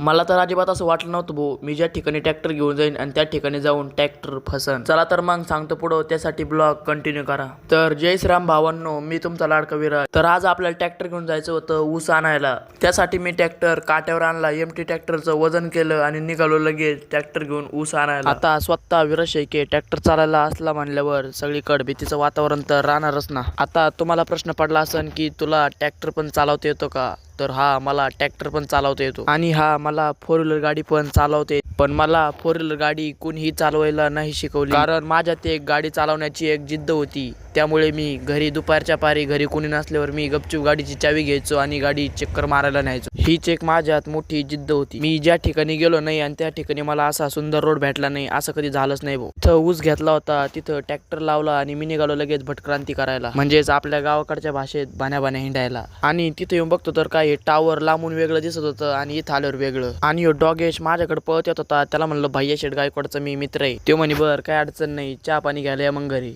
मला तर अजिबात असं वाटलं नव्हतं भाऊ, मी ज्या ठिकाणी ट्रॅक्टर घेऊन जाईन आणि त्या ठिकाणी जाऊन ट्रॅक्टर फसन. चला तर मग सांगतो पुढं, त्यासाठी ब्लॉग कंटिन्यू करा. तर जय श्रीराम भावांनो, मी तुमचा लाडका विराज. तर आज आपल्याला ट्रॅक्टर घेऊन जायचं होतं ऊस आणायला. त्यासाठी मी ट्रॅक्टर काट्यावर आणला, एमटी ट्रॅक्टरचं वजन केलं आणि निघालो लगेच ट्रॅक्टर घेऊन ऊस आणायला. आता स्वतः विराज शेळके ट्रॅक्टर चालायला असला म्हणल्यावर सगळीकडे भीतीचं वातावरण तर राहणारच ना. आता तुम्हाला प्रश्न पडला असेल की तुला ट्रॅक्टर पण चालवता येतो का? तर हा, मला ट्रॅक्टर पण चालवता येतो आणि हा, मला 4 व्हीलर गाडी पण चालवते. पण मला 4 व्हीलर गाडी कोणीही चालवायला नाही शिकवली, कारण माझ्यात एक गाडी चालवण्याची एक जिद्द होती. त्यामुळे मी घरी दुपारच्या पारी घरी कोणी नसल्यावर मी गपचूप गाडीची चावी घ्यायचो आणि गाडी चक्कर मारायला न्यायचो. हीच एक माझ्यात मोठी जिद्द होती. मी ज्या ठिकाणी गेलो नाही आणि त्या ठिकाणी मला असा सुंदर रोड भेटला नाही, असं कधी झालंच नाही भाऊ. तिथं ऊस घेतला होता, तिथं ट्रॅक्टर लावला आणि मी निघालो लगेच भटक्रांती करायला, म्हणजेच आपल्या गावाकडच्या भाषेत भाण्या हिंडायला. आणि तिथे येऊन बघतो तर काय, टावर लांबून वेगळं दिसत होतं आणि इथं आल्यावर वेगळं. आणि डॉगेश माझ्याकडे पळत येत होता. त्याला म्हणलं, भैया शेठ गायकवाडचा मी मित्र आहे. तो म्हणे बर, काय अडचण नाही, चहा पाणी घ्यायला या मग घरी.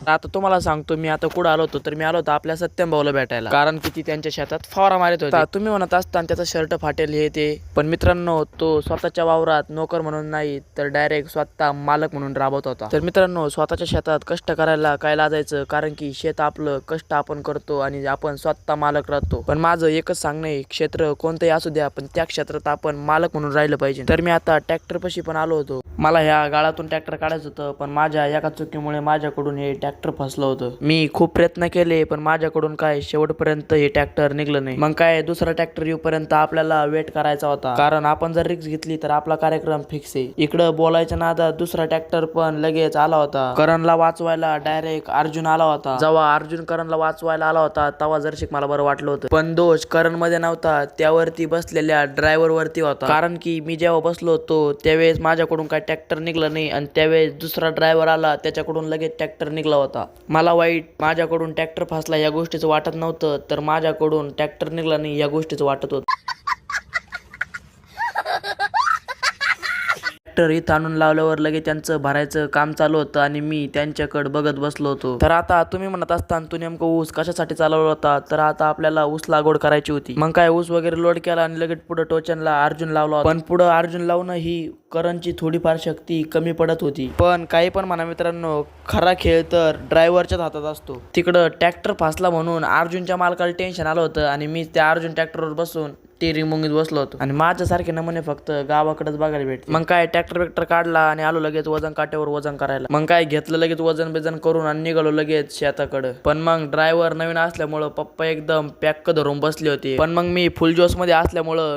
आता तुम्हाला सांगतो, मी आता कुठं आलो होतो, तर मी आलो होतो आपल्या सत्यम भाऊला भेटायला, कारण की ती त्यांच्या शेतात फवारा मारत होता. तुम्ही म्हणत असताना त्याचा शर्ट फाटेल हे ते, पण मित्रांनो, तो स्वतःच्या वावरात नोकर म्हणून नाही तर डायरेक्ट स्वतः मालक म्हणून राबवत होता. तर मित्रांनो, स्वतःच्या शेतात कष्ट करायला काय लाजायचं, कारण की शेत आपलं, कष्ट आपण करतो आणि आपण स्वतः मालक राहतो. पण माझं एकच सांगणं आहे, क्षेत्र कोणतंही असू द्या, पण त्या क्षेत्रात आपण मालक म्हणून राहिलं पाहिजे. तर मी आता ट्रॅक्टर पाशी पण आलो होतो. मला ह्या गाळातून ट्रॅक्टर काढायचं होतं, पण माझ्या एका चुकीमुळे माझ्याकडून हे ट्रॅक्टर फसलं होतं. मी खूप प्रयत्न केले, पण माझ्याकडून काय शेवटपर्यंत हे ट्रॅक्टर निघलं नाही. मग काय, दुसरा ट्रॅक्टर येऊपर्यंत आपल्याला वेट करायचा होता, कारण आपण जर रिक्स घेतली तर आपला कार्यक्रम फिक्स आहे. इकडं बोलायच्या नादात दुसरा ट्रॅक्टर पण लगेच आला होता. करणला वाचवायला डायरेक्ट अर्जुन आला होता. जेव्हा अर्जुन करणला वाचवायला आला होता, तेव्हा जरशिक मला बरं वाटलं होतं. पण दोष करण मध्ये नव्हता, त्यावरती बसलेल्या ड्रायव्हर वरती होता. कारण की मी जेव्हा बसलो होतो त्यावेळेस माझ्याकडून काय ट्रॅक्टर निघलं नाही आणि त्यावेळेस दुसरा ड्रायव्हर आला, त्याच्याकडून लगेच ट्रॅक्टर निघला होता. मला वाईट, माझ्याकडून ट्रॅक्टर फसला या गोष्टीचं वाटत नव्हतं, तर माझ्याकडून ट्रॅक्टर निघला नाही या गोष्टीचं वाटत होतं. ट्रॅक्टर इथं आणून लावल्यावर लगेच त्यांचं भरायचं काम चालू होतं आणि मी त्यांच्याकडे बघत बसलो होतो. तर आता तुम्ही म्हणत असताना, तू नेमकं ऊस कशासाठी चालवला होता? तर आता आपल्याला ऊस लागवड करायची होती. मग काय, ऊस वगैरे लोड केला आणि लगेच पुढे टोचनला अर्जुन लावला होता. पण पुढे अर्जुन लावणं ही करणची थोडीफार शक्ती कमी पडत होती. पण काही पण म्हणा मित्रांनो, खरा खेळ तर ड्रायव्हरच्याच हातात असतो. तिकडं ट्रॅक्टर फासला म्हणून अर्जुनच्या मालकाला टेन्शन आलं होतं आणि मी त्या अर्जुन ट्रॅक्टरवर बसून टेरिंग मुंगीत बसलो होतो. आणि माझ्यासारखे नमुने फक्त गावाकडेच बघायला भेटते. मग काय, ट्रॅक्टर काढला आणि आलो लगेच वजन काट्यावर वजन करायला. मग काय, घेतलं लगेच वजन बेजन करून आणि निघालो लगेच शेताकडे. पण मग ड्रायव्हर नवीन असल्यामुळं पप्पा एकदम पॅक धरून बसले होते. पण मग मी फुल जोश मध्ये असल्यामुळं